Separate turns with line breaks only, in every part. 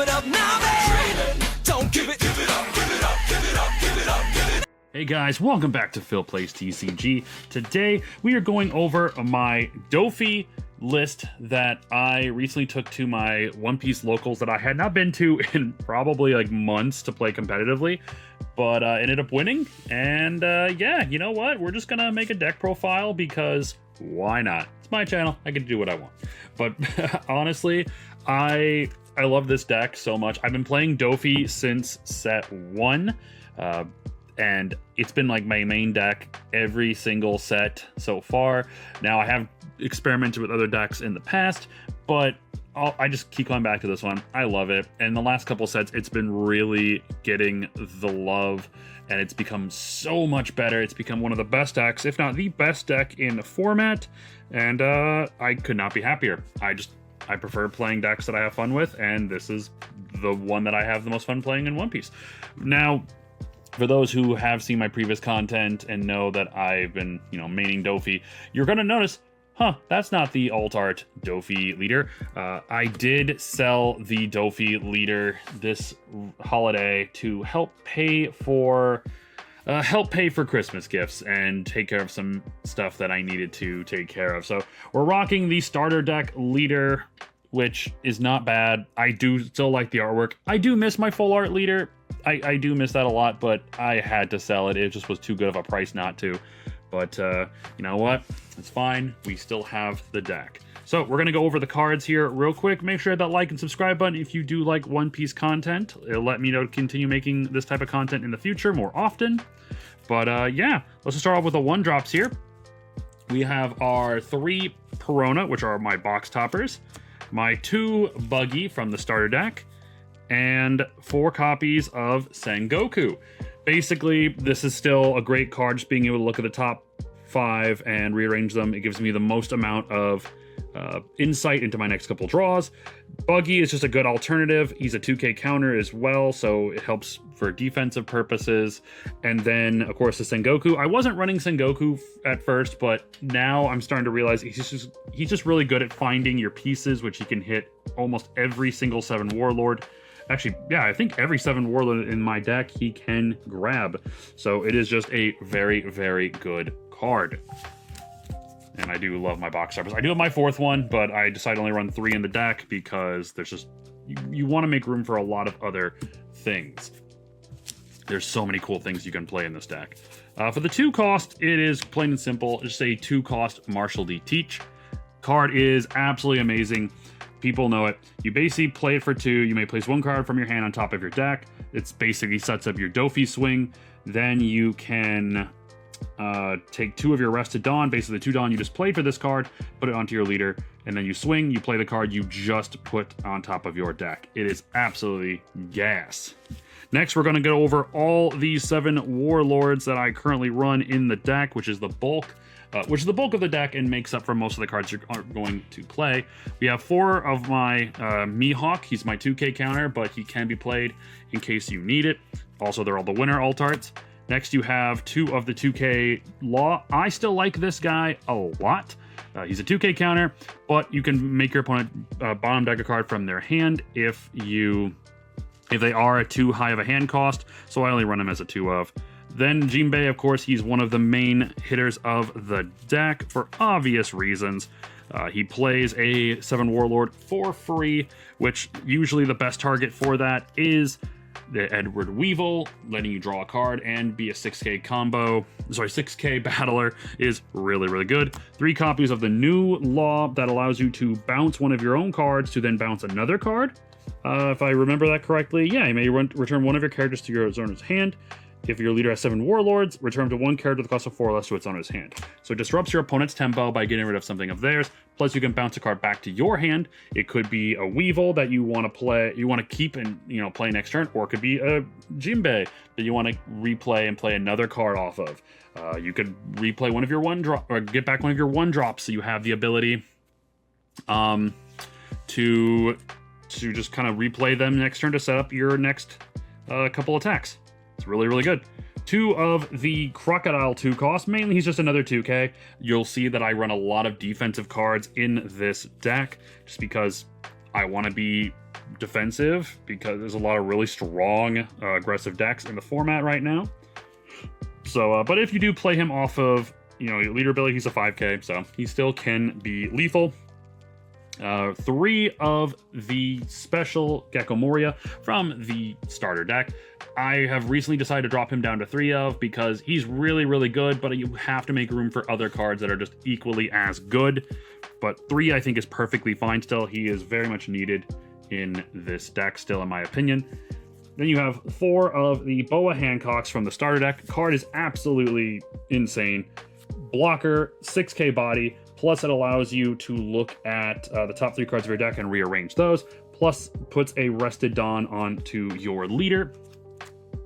it up now, man. Don't give it up, give it up, give it up, give it up, give it up.
Hey guys, welcome back to Phil Plays TCG. Today we are going over my Dofi list that I recently took to my One Piece locals that I had not been to in probably like months to play competitively, but ended up winning. And yeah, you know what? We're just gonna make a deck profile because why not? It's my channel. I can do what I want. But honestly, I love this deck so much. I've been playing Dofi since set 1. And it's been like my main deck every single set so far. Now I have experimented with other decks in the past, but I just keep going back to this one. I love it. And the last couple sets, it's been really getting the love and it's become so much better. It's become one of the best decks, if not the best deck in the format. And I could not be happier. I prefer playing decks that I have fun with, and this is the one that I have the most fun playing in One Piece. Now, for those who have seen my previous content and know that I've been, maining Dofi, you're going to notice, that's not the alt art Dofi leader. I did sell the Dofi leader this holiday to help pay for Christmas gifts and take care of some stuff that I needed to take care of. So we're rocking the starter deck leader, which is not bad. I do still like the artwork. I do miss my full art leader. I do miss that a lot, but I had to sell it. It just was too good of a price not to. But you know what? It's fine. We still have the deck. So we're going to go over the cards here real quick. Make sure that like and subscribe button if you do like One Piece content. It'll let me know to continue making this type of content in the future more often. But yeah, let's just start off with the 1-drops here. We have our 3 Perona, which are my box toppers, my 2 Buggy from the starter deck, and 4 copies of Sengoku. Basically, this is still a great card, just being able to look at the top 5 and rearrange them. It gives me the most amount of insight into my next couple draws. Buggy is just a good alternative. He's a 2K counter as well, so it helps for defensive purposes. And then, of course, the Sengoku. I wasn't running Sengoku at first, but now I'm starting to realize he's just really good at finding your pieces, which he can hit almost every single 7 Warlord. Actually, yeah, I think every 7 Warlord in my deck he can grab. So it is just a very, very good card. And I do love my box toppers. I do have my 4th one, but I decided to only run 3 in the deck because there's just... You want to make room for a lot of other things. There's so many cool things you can play in this deck. For the 2 cost, it is plain and simple. It's just a 2 cost Marshall D. Teach. Card is absolutely amazing. People know it. You basically play it for 2. You may place 1 card from your hand on top of your deck. It's basically sets up your Dofi swing. Then you can take 2 of your Rested Dawn. Basically, the 2 Dawn you just played for this card, put it onto your leader, and then you swing, you play the card you just put on top of your deck. It is absolutely gas. Next, we're going to go over all these 7 Warlords that I currently run in the deck, which is the bulk of the deck and makes up for most of the cards you're going to play. We have 4 of my Mihawk. He's my 2K counter, but he can be played in case you need it. Also, they're all the winner alt arts. Next, you have 2 of the 2K Law. I still like this guy a lot. He's a 2K counter, but you can make your opponent bottom deck a card from their hand if they are a too high of a hand cost, so I only run him as a 2 of. Then Jinbei, of course, he's one of the main hitters of the deck for obvious reasons. He plays a 7 Warlord for free, which usually the best target for that is the Edward Weevil, letting you draw a card and be a 6K combo. Sorry, 6K battler is really, really good. 3 copies of the new law that allows you to bounce one of your own cards to then bounce another card. If I remember that correctly, yeah, you may return one of your characters to your owner's hand. If your leader has 7 Warlords, return to 1 character with a cost of 4 or less to its owner's hand. So it disrupts your opponent's tempo by getting rid of something of theirs. Plus, you can bounce a card back to your hand. It could be a Weevil that you want to play, you want to keep and play next turn, or it could be a Jinbei that you want to replay and play another card off of. You could replay one of your 1-drop or get back one of your 1-drops, so you have the ability to just kind of replay them next turn to set up your next couple attacks. It's really, really good. 2 of the Crocodile 2 cost. Mainly, he's just another 2K. You'll see that I run a lot of defensive cards in this deck, just because I want to be defensive because there's a lot of really strong aggressive decks in the format right now. So, but if you do play him off of, you know, leader ability, he's a 5k, so he still can be lethal. 3 of the special Gecko Moria from the starter deck. I have recently decided to drop him down to 3 of because he's really, really good, but you have to make room for other cards that are just equally as good. But 3, I think, is perfectly fine still. He is very much needed in this deck still, in my opinion. Then you have 4 of the Boa Hancocks from the starter deck. Card is absolutely insane. Blocker, 6k body, plus it allows you to look at the top 3 cards of your deck and rearrange those, plus puts a Rested Dawn onto your leader,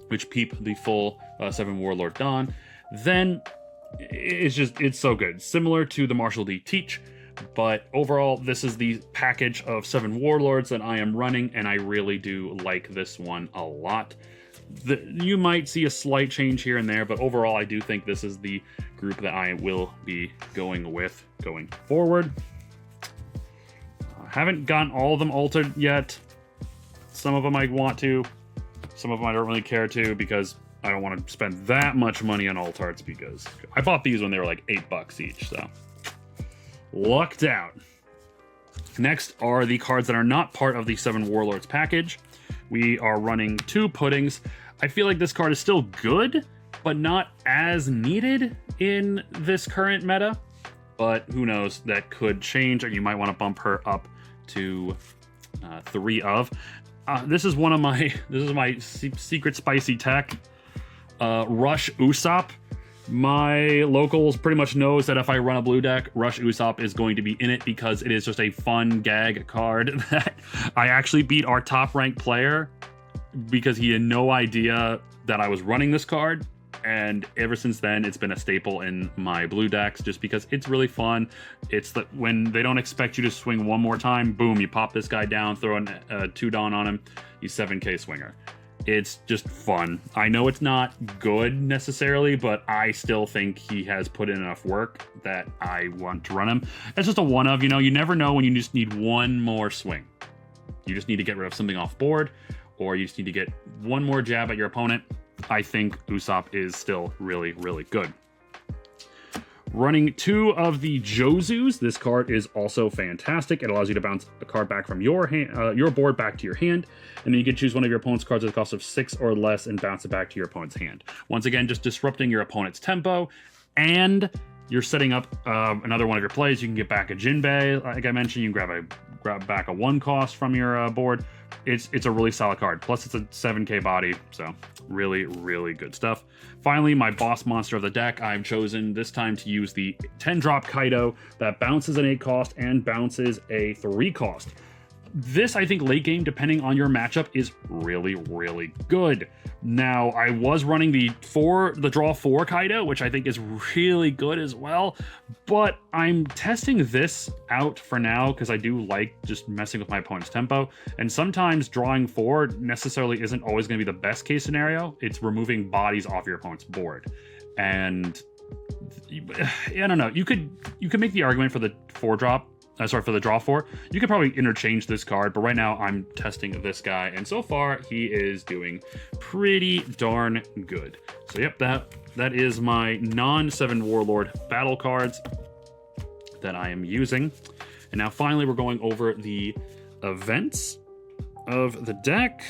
which peep the full 7 Warlord Dawn. Then it's so good. Similar to the Marshall D Teach, but overall, this is the package of 7 Warlords that I am running, and I really do like this one a lot. You might see a slight change here and there, but overall, I do think this is the group that I will be going with going forward. Haven't gotten all of them altered yet. Some of them I want to. Some of them I don't really care to because I don't want to spend that much money on alt arts because I bought these when they were like $8 each, so lucked out. Next are the cards that are not part of the 7 Warlords package. We are running 2 Puddings. I feel like this card is still good, but not as needed in this current meta. But who knows, that could change, or you might want to bump her up to 3 of. This is my secret spicy tech. Rush Usopp. My locals pretty much knows that if I run a blue deck, Rush Usopp is going to be in it because it is just a fun gag card that I actually beat our top ranked player because he had no idea that I was running this card. And ever since then, it's been a staple in my blue decks just because it's really fun. It's that when they don't expect you to swing one more time, boom, you pop this guy down, throw a 2 Dawn on him, he's 7k swinger. It's just fun. I know it's not good necessarily, but I still think he has put in enough work that I want to run him. It's just a one of, you know, you never know when you just need one more swing. You just need to get rid of something off board, or you just need to get one more jab at your opponent. I think Usopp is still really, really good. Running 2 of the Jozus. This card is also fantastic. It allows you to bounce a card back from your board back to your hand, and then you can choose one of your opponent's cards at the cost of 6 or less and bounce it back to your opponent's hand. Once again, just disrupting your opponent's tempo, and you're setting up another one of your plays. You can get back a Jinbei, like I mentioned. You can grab back a 1 cost from your board. It's a really solid card. Plus, it's a 7k body, so really, really good stuff. Finally, my boss monster of the deck. I've chosen this time to use the 10-drop Kaido that bounces an 8 cost and bounces a 3 cost. This, I think, late game, depending on your matchup, is really, really good. Now, I was running the draw 4 Kaido, which I think is really good as well, but I'm testing this out for now because I do like just messing with my opponent's tempo, and sometimes drawing 4 necessarily isn't always going to be the best case scenario. It's removing bodies off your opponent's board, and I don't know. You could make the argument for the 4-drop. For the draw 4. You could probably interchange this card, but right now I'm testing this guy, and so far he is doing pretty darn good. So yep, that is my non-7 Warlord battle cards that I am using. And now finally we're going over the events of the deck,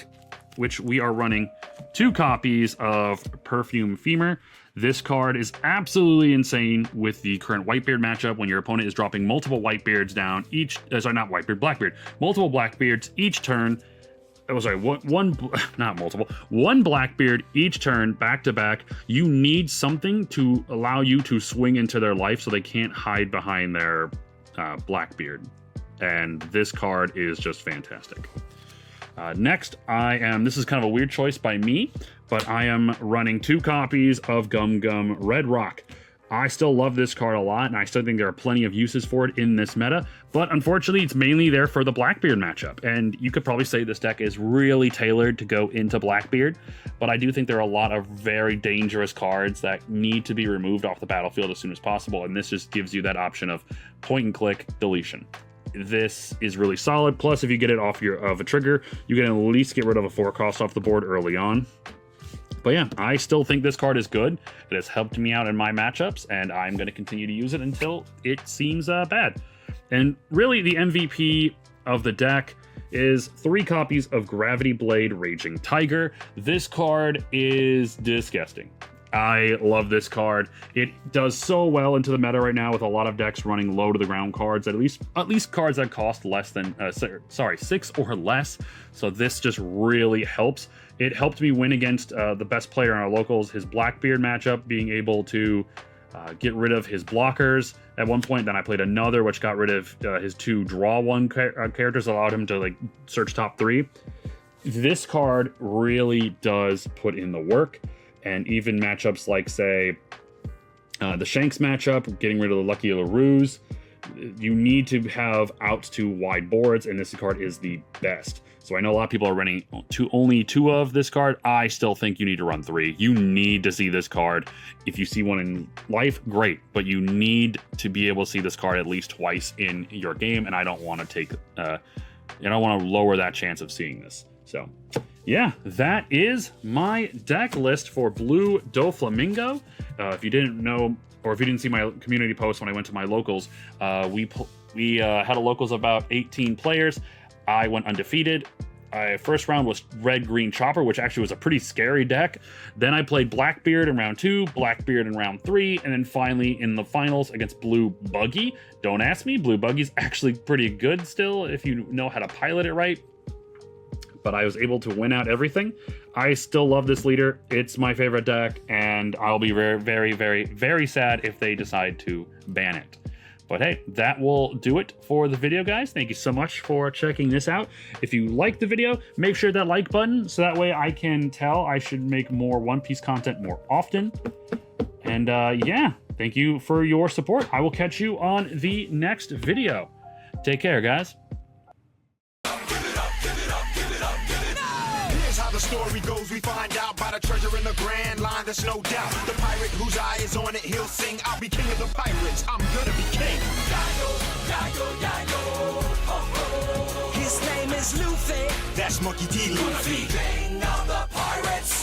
which we are running 2 copies of Perfume Femur. This card is absolutely insane with the current Whitebeard matchup when your opponent is dropping multiple Whitebeards down each, Blackbeard. Multiple Blackbeards each turn. One Blackbeard each turn back to back. You need something to allow you to swing into their life so they can't hide behind their Blackbeard. And this card is just fantastic. Next, this is kind of a weird choice by me, but I am running 2 copies of Gum Gum Red Rock. I still love this card a lot, and I still think there are plenty of uses for it in this meta, but unfortunately, it's mainly there for the Blackbeard matchup, and you could probably say this deck is really tailored to go into Blackbeard, but I do think there are a lot of very dangerous cards that need to be removed off the battlefield as soon as possible, and this just gives you that option of point-and-click deletion. this is really solid. Plus, if you get it off of a trigger, you can at least get rid of a 4 cost off the board early on. But yeah, I still think this card is good. It has helped me out in my matchups, and I'm going to continue to use it until it seems bad. And really, the MVP of the deck is 3 copies of Gravity Blade Raging Tiger. This card is disgusting. I love this card. It does so well into the meta right now with a lot of decks running low to the ground cards, at least cards that cost less than 6 or less. So this just really helps. It helped me win against the best player in our locals, his Blackbeard matchup, being able to get rid of his blockers at one point. Then I played another which got rid of his 2 draw 1 characters, allowed him to like search top 3. This card really does put in the work. And even matchups like, say, the Shanks matchup, getting rid of the Lucky LaRue's, you need to have out to wide boards, and this card is the best. So I know a lot of people are running only 2 of this card. I still think you need to run 3. You need to see this card. If you see one in life, great, but you need to be able to see this card at least twice in your game, and I don't want to take, I don't want to lower that chance of seeing this. So yeah, that is my deck list for Blue Doflamingo. If you didn't know, or if you didn't see my community post when I went to my locals, we had a locals of about 18 players. I went undefeated. First round was Red-Green Chopper, which actually was a pretty scary deck. Then I played Blackbeard in round 2, Blackbeard in round 3, and then finally in the finals against Blue Buggy. Don't ask me, Blue Buggy's actually pretty good still if you know how to pilot it right. But I was able to win out everything. I still love this leader. It's my favorite deck, and I'll be very, very, very, very sad if they decide to ban it. But hey, that will do it for the video, guys. Thank you so much for checking this out. If you liked the video, make sure that like button, so that way I can tell I should make more One Piece content more often. And yeah, thank you for your support. I will catch you on the next video. Take care, guys.
The story goes, we find out by the treasure in the grand line, there's no doubt. The pirate whose eye is on it, he'll sing, I'll be king of the pirates, I'm gonna be king. Yago, Yago, Yago, oh, oh. His name is Luffy, that's Monkey D. Luffy. Gonna be king of the pirates.